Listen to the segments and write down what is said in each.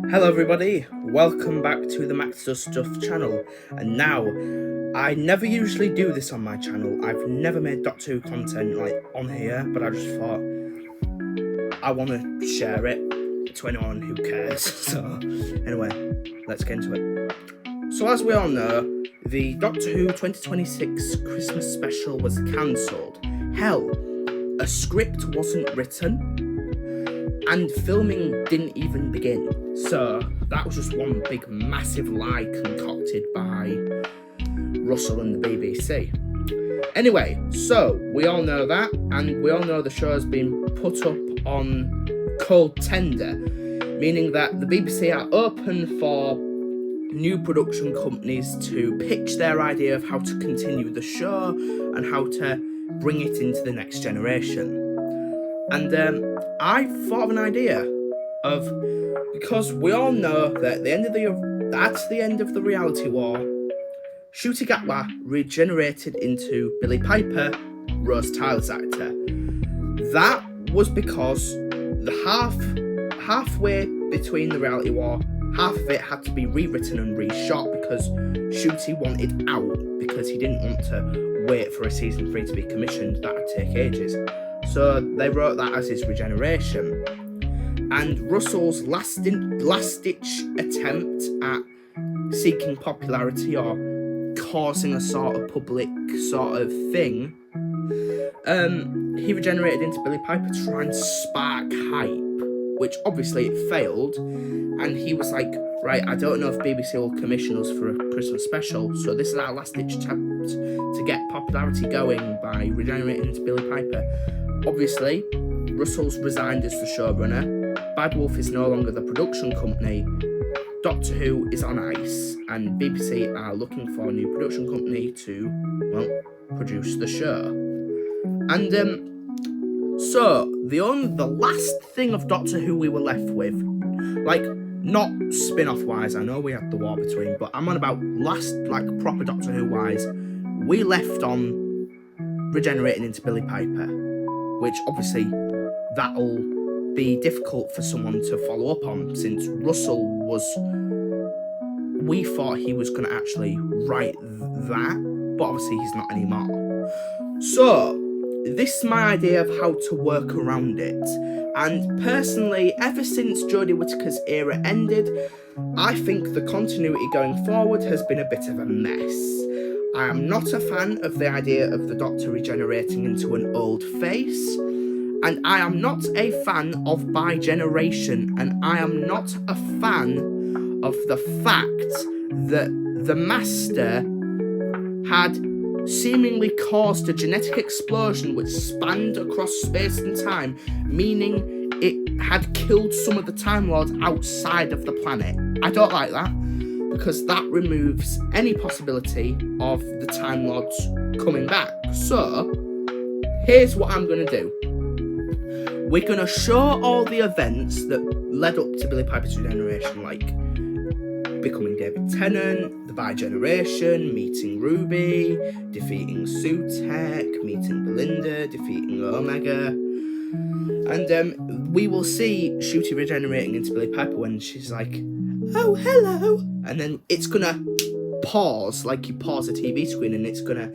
Hello everybody, welcome back to the Max Does Stuff channel. And now, I never usually do this on my channel. I've never made Doctor Who content like on here, but I just thought I want to share it to anyone who cares. So anyway, let's get into it. So as we all know, the Doctor Who 2026 Christmas special was cancelled. Hell, a script wasn't written and filming didn't even begin. So that was just one big massive lie concocted by Russell and the BBC. Anyway, so we all know that, and we all know the show has been put up on cold tender, meaning that the BBC are open for new production companies to pitch their idea of how to continue the show and how to bring it into the next generation. And I thought of an idea of, because we all know that at the end of the reality war, Ncuti Gatwa regenerated into Billy Piper, Rose Tyler's actor. That was because the halfway between the reality war, half of it had to be rewritten and reshot because Ncuti wanted out because he didn't want to wait for a season 3 to be commissioned. That would take ages. So they wrote that as his regeneration. And Russell's last-ditch attempt at seeking popularity or causing a sort of public sort of thing, he regenerated into Billy Piper to try and spark hype, which obviously it failed. And he was like, right, I don't know if BBC will commission us for a Christmas special, so this is our last-ditch attempt to get popularity going by regenerating into Billy Piper. Obviously, Russell's resigned as the showrunner, Bad Wolf is no longer the production company, Doctor Who is on ice, and BBC are looking for a new production company to, well, produce the show. And so the last thing of Doctor Who we were left with, like, not spin-off wise, I know we had the war between, but I'm on about last, like, proper Doctor Who wise, we left on regenerating into Billy Piper, which obviously that'll be difficult for someone to follow up on, since we thought he was going to actually write that, but obviously he's not anymore. So this is my idea of how to work around it. And personally, ever since Jodie Whittaker's era ended, I think the continuity going forward has been a bit of a mess. I am not a fan of the idea of the Doctor regenerating into an old face, and I am not a fan of bigeneration, and I am not a fan of the fact that the Master had seemingly caused a genetic explosion which spanned across space and time, meaning it had killed some of the Time Lords outside of the planet. I don't like that, because that removes any possibility of the Time Lords coming back. So, here's what I'm going to do. We're going to show all the events that led up to Billy Piper's regeneration, like becoming David Tennant, the bigeneration, meeting Ruby, defeating Sutek, meeting Belinda, defeating Omega. And we will see Ncuti regenerating into Billy Piper when she's like, oh, hello. And then it's going to pause, like you pause a TV screen, and it's going to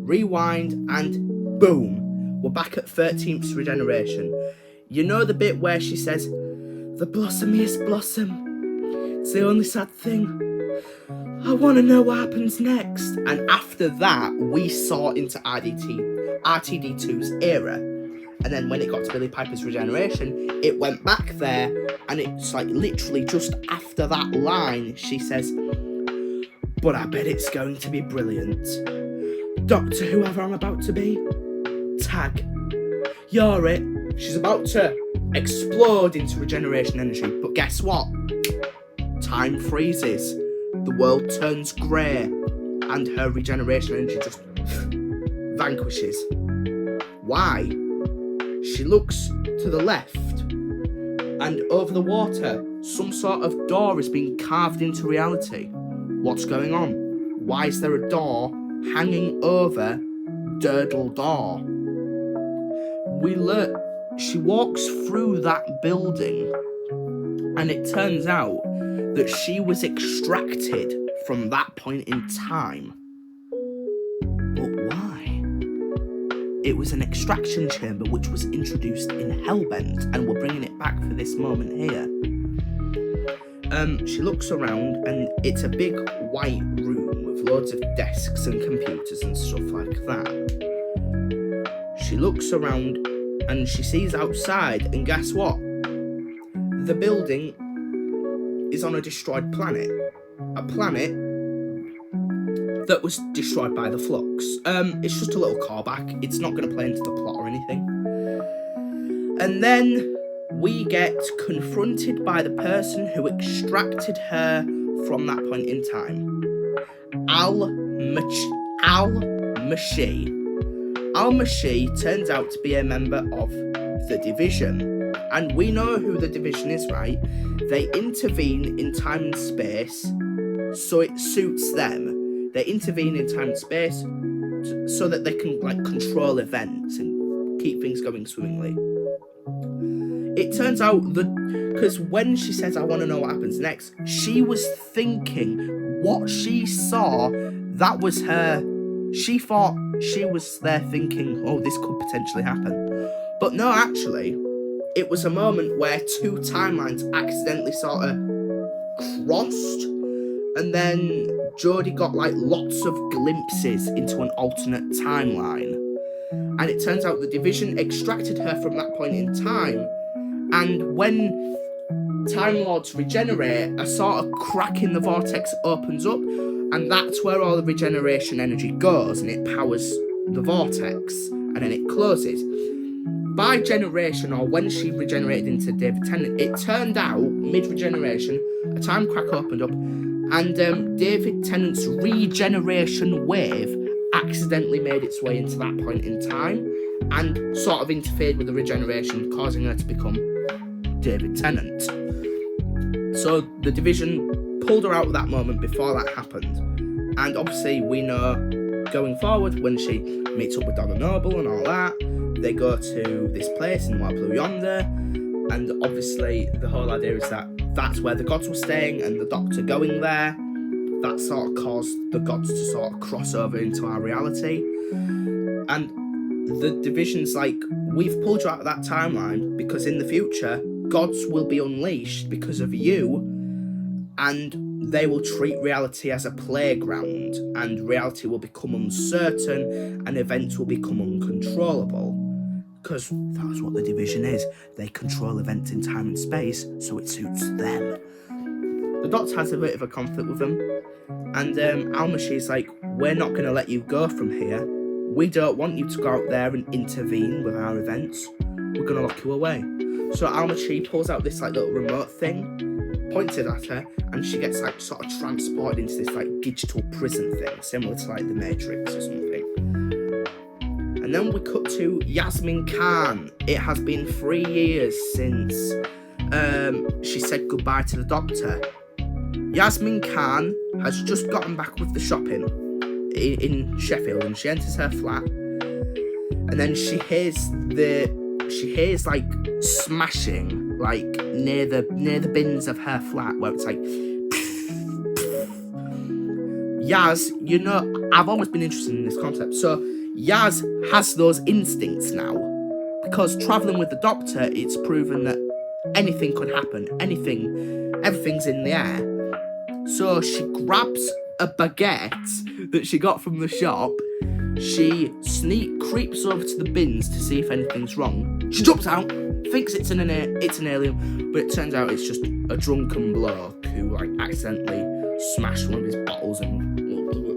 rewind, and boom, we're back at 13th regeneration. You know the bit where she says, the blossomiest blossom. It's the only sad thing. I want to know what happens next. And after that, we saw into RTD2's era. And then when it got to Billy Piper's regeneration, it went back there, and it's like literally just after that line, she says, but I bet it's going to be brilliant. Doctor whoever I'm about to be, tag. You're it. She's about to explode into regeneration energy, but guess what? Time freezes. The world turns grey, and her regeneration energy just vanquishes. Why? She looks to the left, and over the water, some sort of door is being carved into reality. What's going on? Why is there a door hanging over Durdle Door? She walks through that building, And it turns out that she was extracted from that point in time. But why? It was an extraction chamber which was introduced in Hellbent, and we're bringing it back for this moment here. She looks around, and it's a big white room with loads of desks and computers and stuff like that. She looks around and she sees outside, and guess what? The building is on a destroyed planet. A planet that was destroyed by the flux. It's just a little callback. It's not going to play into the plot or anything. And then we get confronted by the person who extracted her from that point in time. Al-Mashi. Al-Mashi turns out to be a member of the Division. And we know who the Division is, right? They intervene in time and space, so it suits them. They intervene in time and space so that they can control events and keep things going swimmingly. It turns out that, because when she says, I want to know what happens next, she was thinking what she saw, that was her. She thought she was there thinking, oh, this could potentially happen. But no, actually, it was a moment where two timelines accidentally sort of crossed, and then Jodie got lots of glimpses into an alternate timeline. And it turns out the Division extracted her from that point in time. And when Time Lords regenerate, a sort of crack in the vortex opens up, and that's where all the regeneration energy goes, and it powers the vortex, and then it closes. By generation, or when she regenerated into David Tennant, it turned out, mid-regeneration, a time crack opened up, and David Tennant's regeneration wave accidentally made its way into that point in time, and sort of interfered with the regeneration, causing her to become David Tennant. So the Division pulled her out of that moment before that happened. And obviously we know, going forward, when she meets up with Donna Noble and all that, they go to this place in Wild Blue Yonder, and obviously the whole idea is that that's where the gods were staying, and the Doctor going there, that sort of caused the gods to sort of cross over into our reality. And the Division's like, we've pulled you out of that timeline because in the future, gods will be unleashed because of you, and they will treat reality as a playground, and reality will become uncertain, and events will become uncontrollable. Because that's what the Division is. They control events in time and space, so it suits them. The Doctor has a bit of a conflict with them, and Al-Mashi's like, we're not going to let you go from here. We don't want you to go out there and intervene with our events. We're going to lock you away. So Al-Mashi pulls out this little remote thing, points it at her, and she gets sort of transported into this digital prison thing, similar to the Matrix or something. And then we cut to Yasmin Khan. It has been 3 years since she said goodbye to the Doctor. Yasmin Khan has just gotten back with the shopping in Sheffield, and she enters her flat, and then she hears smashing near the bins of her flat, where it's Yaz, I've always been interested in this concept. So Yaz has those instincts now, because travelling with the Doctor, it's proven that anything could happen, everything's in the air. So she grabs a baguette that she got from the shop. She creeps over to the bins to see if anything's wrong. She jumps out, thinks it's an alien, but it turns out it's just a drunken bloke who accidentally smashed one of his bottles, and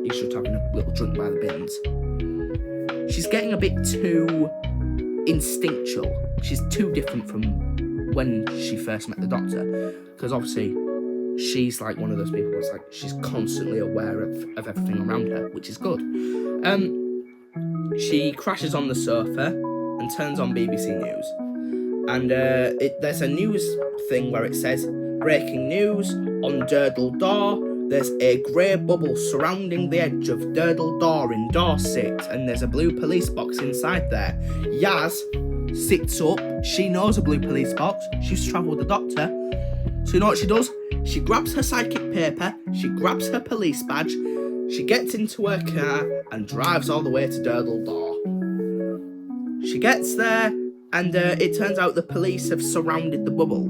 he's just having a little drink by the bins. She's getting a bit too instinctual. She's too different from when she first met the Doctor, because obviously she's one of those people that's she's constantly aware of everything around her, which is good. She crashes on the sofa and turns on BBC News, and there's a news thing where it says, breaking news on Durdle Door, there's a grey bubble surrounding the edge of Durdle Door in Dorset, and there's a blue police box inside there. Yaz sits up, she knows a blue police box, she used to travel with the Doctor, So you know what she does? She grabs her psychic paper, she grabs her police badge, she gets into her car and drives all the way to Durdledore. She gets there, and it turns out the police have surrounded the bubble,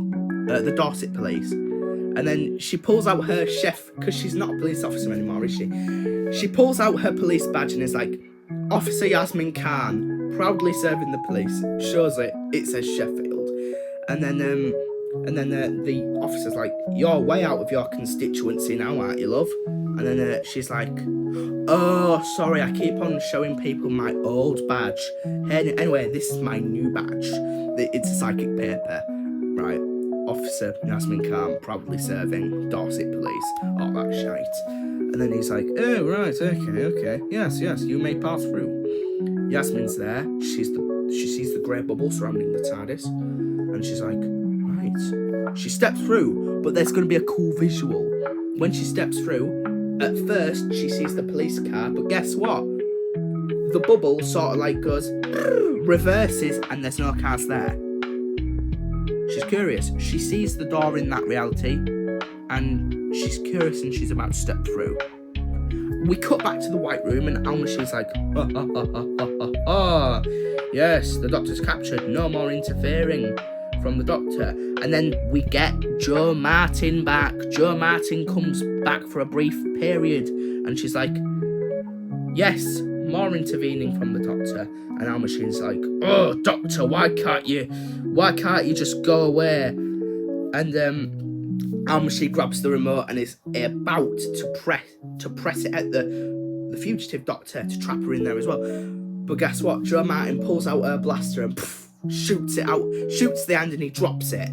the Dorset police. And then she pulls out her chef, because she's not a police officer anymore, is she? She pulls out her police badge and is like, Officer Yasmin Khan, proudly serving the police. Shows it says Sheffield. And then the officer's like, you're way out of your constituency now, aren't you, love? And then she's like, oh, sorry, I keep on showing people my old badge. Anyway, this is my new badge. It's a psychic paper, right? Officer Yasmin Khan, proudly serving Dorset police. All that shite. And then he's like, oh, right, okay. Yes, you may pass through. Yasmin's there. She sees the grey bubble surrounding the TARDIS. And she's like, right. She steps through, but there's going to be a cool visual. When she steps through, at first, she sees the police car, but guess what? The bubble sort of like goes, reverses, and there's no cars there. She's curious. She sees the door in that reality, and she's curious, and she's about to step through. We cut back to the White Room, and She's like, yes, the Doctor's captured. No more interfering from the Doctor. And then we get Jo Martin back. Jo Martin comes back for a brief period, and she's like, yes, more intervening from the Doctor. And Al Machine's like, oh, Doctor, why can't you just go away? And Al Machine grabs the remote and is about to press it at the fugitive Doctor to trap her in there as well. But guess what? Jo Martin pulls out her blaster and shoots it out, shoots the hand, and he drops it.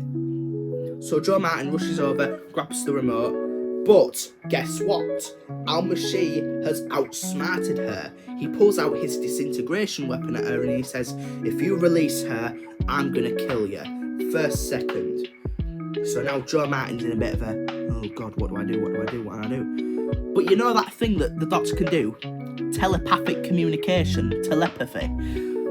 So Jo Martin rushes over, grabs the remote. But guess what? Al Machine has outsmarted her. He pulls out his disintegration weapon at her and he says, if you release her, I'm gonna kill you. First second. So now Jo Martin's in a bit of a, oh God, what do I do? But you know that thing that the Doctor can do? Telepathic communication, telepathy.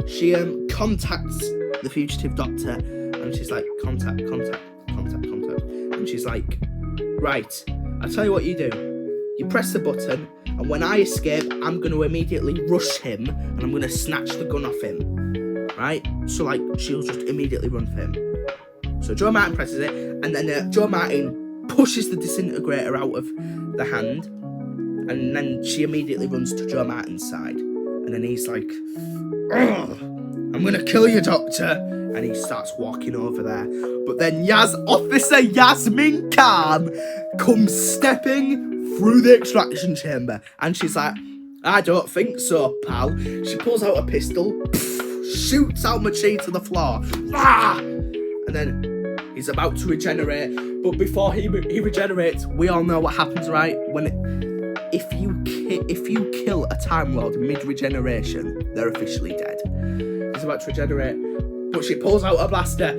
She contacts the fugitive Doctor and she's like, contact. And she's like, right, I'll tell you what you do. You press the button, and when I escape, I'm going to immediately rush him, and I'm going to snatch the gun off him. Right? So, like, she'll just immediately run for him. So Jo Martin presses it, and then Jo Martin pushes the disintegrator out of the hand, and then she immediately runs to Jo Martin's side. And then he's like, oh, I'm going to kill you, Doctor. And he starts walking over there. But then Officer Yasmin Khan comes stepping through the extraction chamber. And she's like, I don't think so, pal. She pulls out a pistol, shoots Al Machine to the floor. And then he's about to regenerate. But before he regenerates, we all know what happens, right? If you kill a Time Lord mid-regeneration, they're officially dead. He's about to regenerate. But she pulls out a blaster,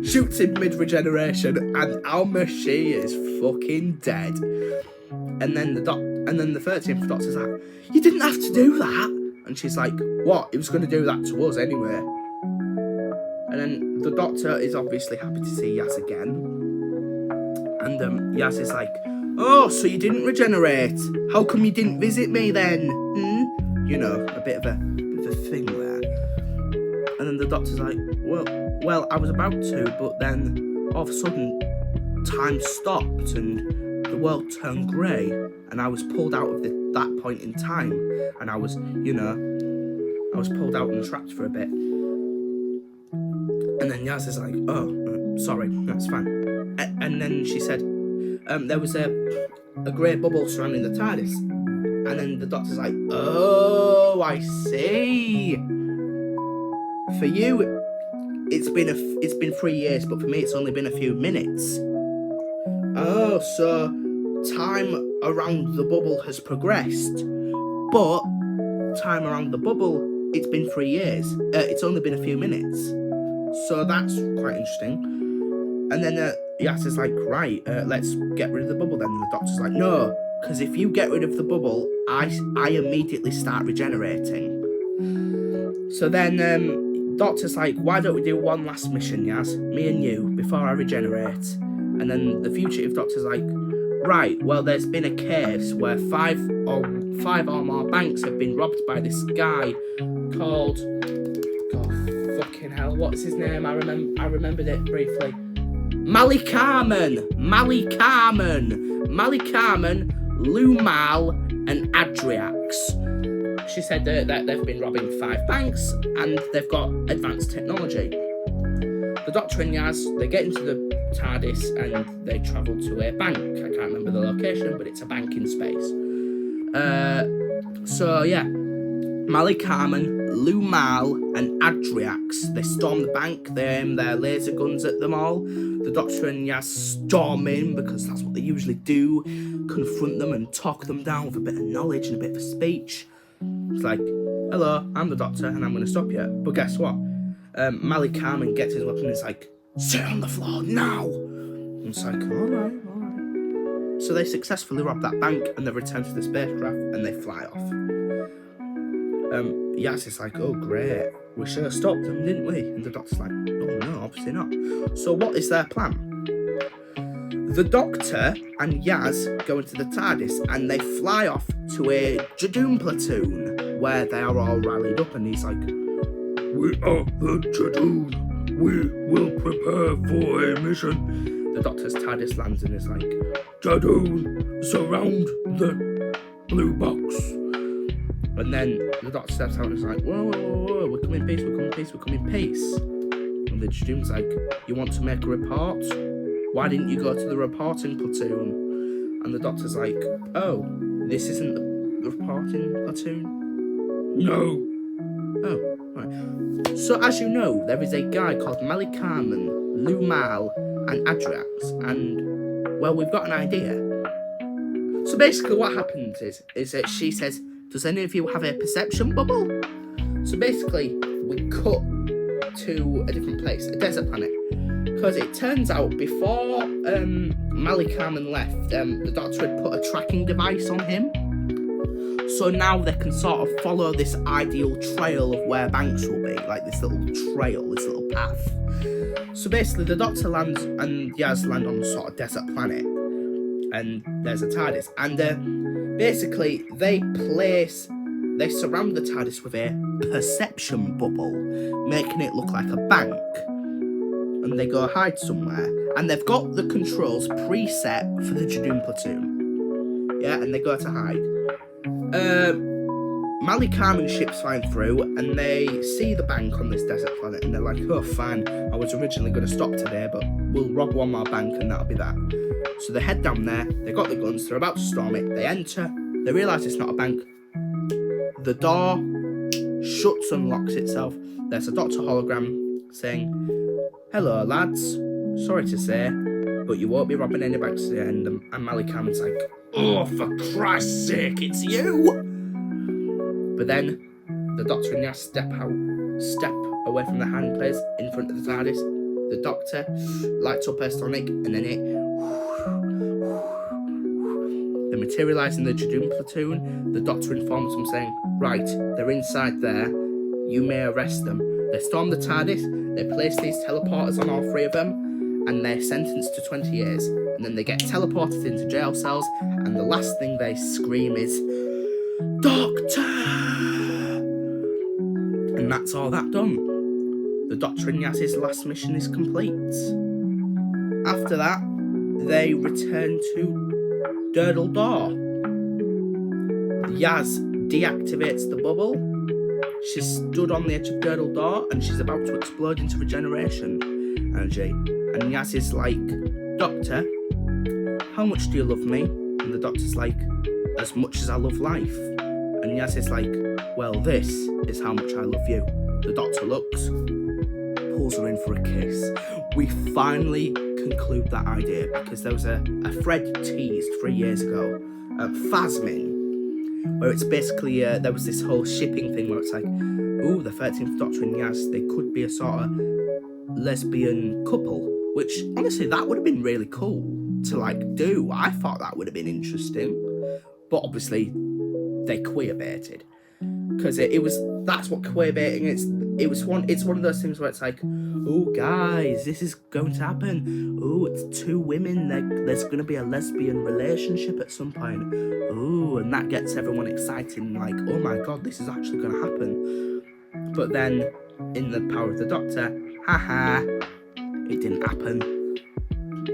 shoots him mid-regeneration, and Al Machine is fucking dead. And then the 13th Doctor's like, you didn't have to do that. And she's like, what? He was going to do that to us anyway. And then the Doctor is obviously happy to see Yaz again. And Yaz is like, oh, so you didn't regenerate? How come you didn't visit me then? You know, a bit of a thing there. And then the Doctor's like, well, I was about to, but then all of a sudden, time stopped and the world turned grey, and I was pulled out of that point in time, and I was pulled out and trapped for a bit. And then Yaz is like, oh, sorry, that's fine. And then she said, there was a grey bubble surrounding the TARDIS. And then the Doctor's like, oh, I see. For you, it's been 3 years, but for me, it's only been a few minutes. Oh, so time around the bubble has progressed, but time around the bubble, it's been 3 years. It's only been a few minutes. So that's quite interesting. And then Yas is like, right, let's get rid of the bubble then. And the Doctor's like, no, because if you get rid of the bubble, I immediately start regenerating. So then Doctor's like, why don't we do one last mission, Yaz? Me and you, before I regenerate. And then the fugitive doctor's like, right, well, there's been a case where five or more banks have been robbed by this guy called, God, fucking hell, what's his name? I remembered it briefly. Malik Carmen, Lumal, and Adriax. She said that they've been robbing 5 banks and they've got advanced technology. The Doctor and Yaz, they get into the TARDIS and they travel to a bank. I can't remember the location, but it's a bank in space. So yeah, Malik Carmen, Lumal, and Adriax, they storm the bank, they aim their laser guns at them all. The Doctor and Yaz storm in, because that's what they usually do, confront them and talk them down with a bit of knowledge and a bit of a speech. It's like, hello, I'm the Doctor and I'm going to stop you. But guess what? Malik Carmen gets his weapon and is like, sit on the floor now! And it's like, alright. So they successfully rob that bank and they return to the spacecraft and they fly off. Yaz is like, oh great, we should have stopped them, didn't we? And the Doctor's like, oh no, obviously not. So what is their plan? The Doctor and Yaz go into the TARDIS and they fly off to a Jadoon platoon where they are all rallied up, and he's like, we are the Jadoon, we will prepare for a mission. The Doctor's TARDIS lands and is like, Jadoon, surround the blue box. And then the Doctor steps out and is like, whoa, we're coming in peace. And the Jadoon's like, you want to make a report? Why didn't you go to the reporting platoon? And the Doctor's like, oh, this isn't the reporting platoon? No. Oh, right. So as you know, there is a guy called Malik Carmen, Lumal, and Adriax, and, well, we've got an idea. So basically what happens is that she says, does any of you have a perception bubble? So basically, we cut to a different place, a desert planet. Because it turns out before Malik Carmen left, the Doctor had put a tracking device on him. So now they can sort of follow this ideal trail of where banks will be, like this little trail, this little path. So basically the Doctor lands and Yaz land on a sort of desert planet. And there's a TARDIS. And basically they surround the TARDIS with a perception bubble, making it look like a bank. And they go hide somewhere, and they've got the controls preset for the Jadoon platoon. Yeah, and they go to hide. Malik Carmen's ship's flying through, and they see the bank on this desert planet, and they're like, oh, fine, I was originally going to stop today, but we'll rob one more bank, and that'll be that. So they head down there, they got the guns, they're about to storm it, they enter, they realise it's not a bank. The door shuts and locks itself. There's a Doctor hologram saying, hello lads, sorry to say, but you won't be robbing any banks today. And Malik Carmen's like, oh, for Christ's sake, it's you! But then the Doctor and Yaz step away from the hand players in front of the TARDIS. The Doctor lights up her sonic, and then they materialise in the Jadoon platoon. The Doctor informs them saying, right, they're inside there, you may arrest them. They storm the TARDIS, they place these teleporters on all 3 of them, and they're sentenced to 20 years. And then they get teleported into jail cells, and the last thing they scream is, Doctor! And that's all that done. The Doctor and Yaz's last mission is complete. After that, they return to Durdle Door. Yaz deactivates the bubble. She's stood on the edge of Durdle Door and she's about to explode into regeneration energy. And Yaz is like, Doctor, how much do you love me? And the Doctor's like, as much as I love life. And Yaz is like, well, this is how much I love you. The Doctor looks, pulls her in for a kiss. We finally conclude that idea, because there was a thread teased 3 years ago, Phasmin, where it's basically, there was this whole shipping thing where it's like, ooh, the 13th Doctor and Yaz, they could be a sort of lesbian couple, which, honestly, that would have been really cool to, like, do. I thought that would have been interesting, but obviously, they queerbaited, because that's what queerbaiting is. it's one of those things where it's like, oh guys, this is going to happen. Oh, it's two women. There's going to be a lesbian relationship at some point. Oh, and that gets everyone excited and like, oh my god, this is actually going to happen. But then, in the power of the Doctor, haha, it didn't happen.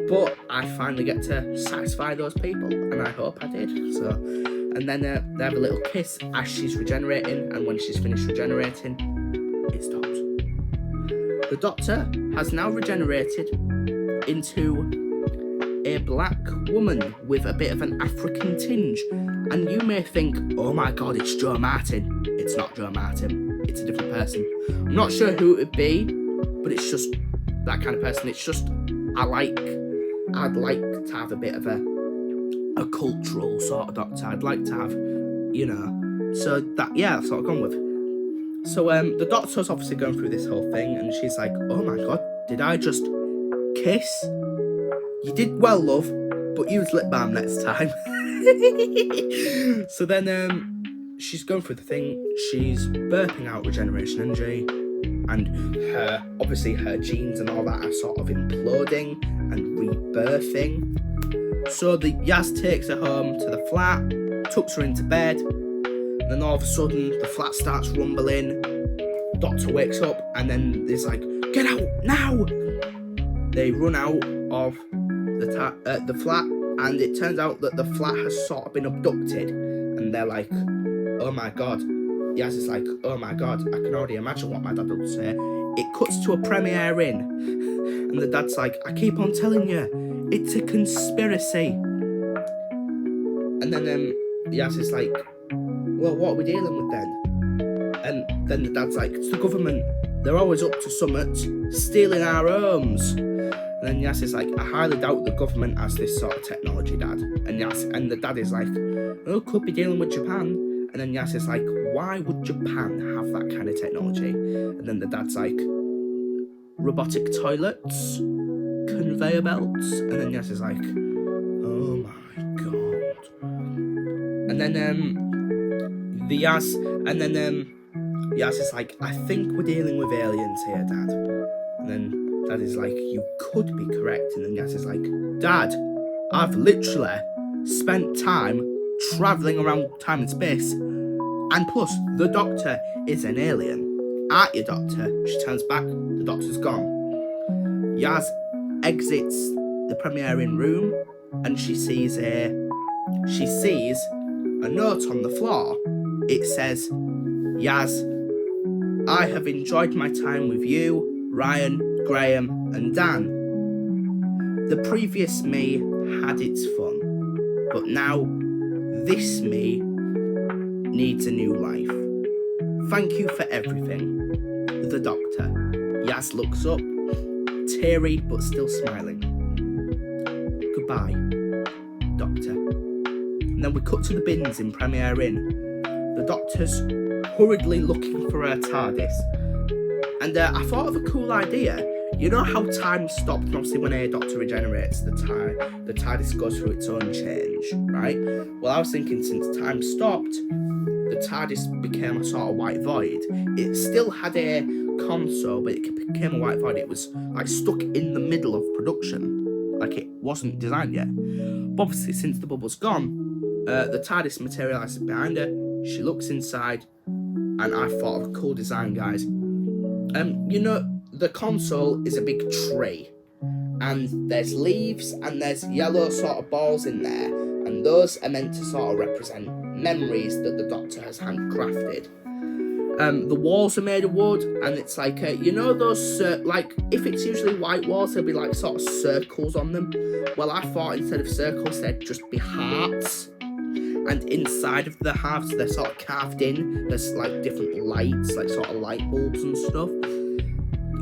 But I finally get to satisfy those people, and I hope I did. So, and then they have a little kiss as she's regenerating, and when she's finished regenerating, it stops. The Doctor has now regenerated into a black woman with a bit of an African tinge, and you may think, oh my god, it's Jo Martin. It's not Jo Martin, it's a different person. I'm not sure who it would be, but it's just that kind of person. It's just, I'd like to have a bit of a cultural sort of Doctor. I'd like to have, so that's what I've gone with. So the Doctor's obviously going through this whole thing, and she's like, oh my god, did I just kiss? You did well, love, but use lip balm next time. So then she's going through the thing, she's burping out regeneration energy, and her genes and all that are sort of imploding and rebirthing. So the Yaz takes her home to the flat, tucks her into bed, and then all of a sudden the flat starts rumbling. Doctor wakes up, and then there's like, get out now! They run out of the flat, and it turns out that the flat has sort of been abducted, and they're like, oh my god. Yaz is like, oh my god, I can already imagine what my dad would say. It cuts to a premiere in, and the dad's like, I keep on telling you, it's a conspiracy. And then Yaz is like, well, what are we dealing with then? And then the dad's like, it's the government. They're always up to something, stealing our homes. And then Yaz is like, I highly doubt the government has this sort of technology, Dad. And the dad is like, oh, could be dealing with Japan. And then Yaz is like, why would Japan have that kind of technology? And then the dad's like, robotic toilets, conveyor belts. And then Yaz is like, oh my god. And then Yaz is like, I think we're dealing with aliens here, Dad. And then Dad is like, you could be correct. And then Yaz is like, Dad, I've literally spent time travelling around time and space. And plus, the Doctor is an alien. Aren't you, Doctor? She turns back, the Doctor's gone. Yaz exits the premiering room, and she sees a note on the floor. It says, Yaz, I have enjoyed my time with you, Ryan, Graham, and Dan. The previous me had its fun, but now this me needs a new life. Thank you for everything. The Doctor. Yaz looks up, teary but still smiling. Goodbye, Doctor. And then we cut to the bins in Premier Inn. The Doctor's hurriedly looking for her TARDIS. And I thought of a cool idea. You know how time stopped, and obviously when a Doctor regenerates, the TARDIS goes through its own change, right? Well, I was thinking, since time stopped, the TARDIS became a sort of white void. It still had a console, but it became a white void. It was like stuck in the middle of production, like it wasn't designed yet. But obviously, since the bubble's gone, the TARDIS materialises behind her. She looks inside, and I thought of a cool design, guys. The console is a big tree, and there's leaves, and there's yellow sort of balls in there, and those are meant to sort of represent memories that the Doctor has handcrafted. The walls are made of wood, and it's like, those, like, if it's usually white walls, there'll be like sort of circles on them. Well, I thought instead of circles, there'd just be hearts. And inside of the hearts, they're sort of carved in. There's like different lights, like sort of light bulbs and stuff.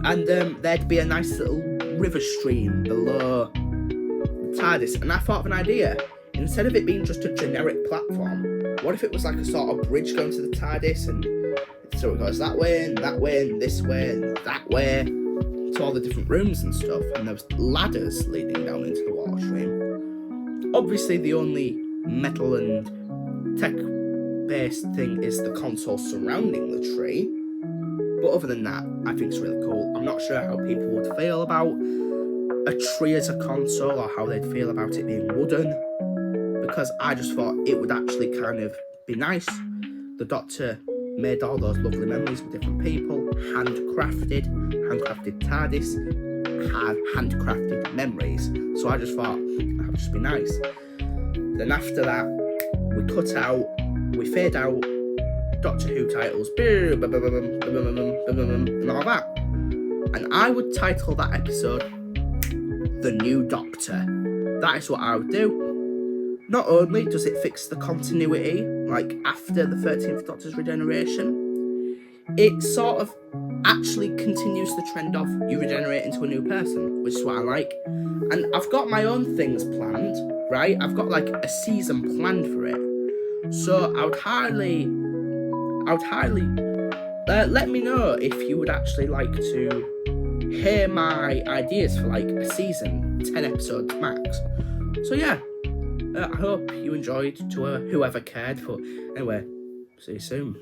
And there'd be a nice little river stream below the TARDIS. And I thought of an idea. Instead of it being just a generic platform, what if it was like a sort of bridge going to the TARDIS, and so it goes that way and this way and that way to all the different rooms and stuff, and there was ladders leading down into the water stream. Obviously, the only metal and tech-based thing is the console surrounding the tree, But other than that, I think it's really cool. I'm not sure how people would feel about a tree as a console, or how they'd feel about it being wooden, because I just thought it would actually kind of be nice. The Doctor made all those lovely memories with different people, handcrafted TARDIS, handcrafted memories. So I just thought that would just be nice. Then after that, we fade out Doctor Who titles, and all that. And I would title that episode The New Doctor. That is what I would do. Not only does it fix the continuity, like after the 13th Doctor's regeneration, it sort of actually continues the trend of you regenerate into a new person, which is what I like. And I've got my own things planned, right? I've got like a season planned for it. So I would highly let me know if you would actually like to hear my ideas for like a season, 10 episodes max. So yeah, I hope you enjoyed, to whoever cared. But anyway, see you soon.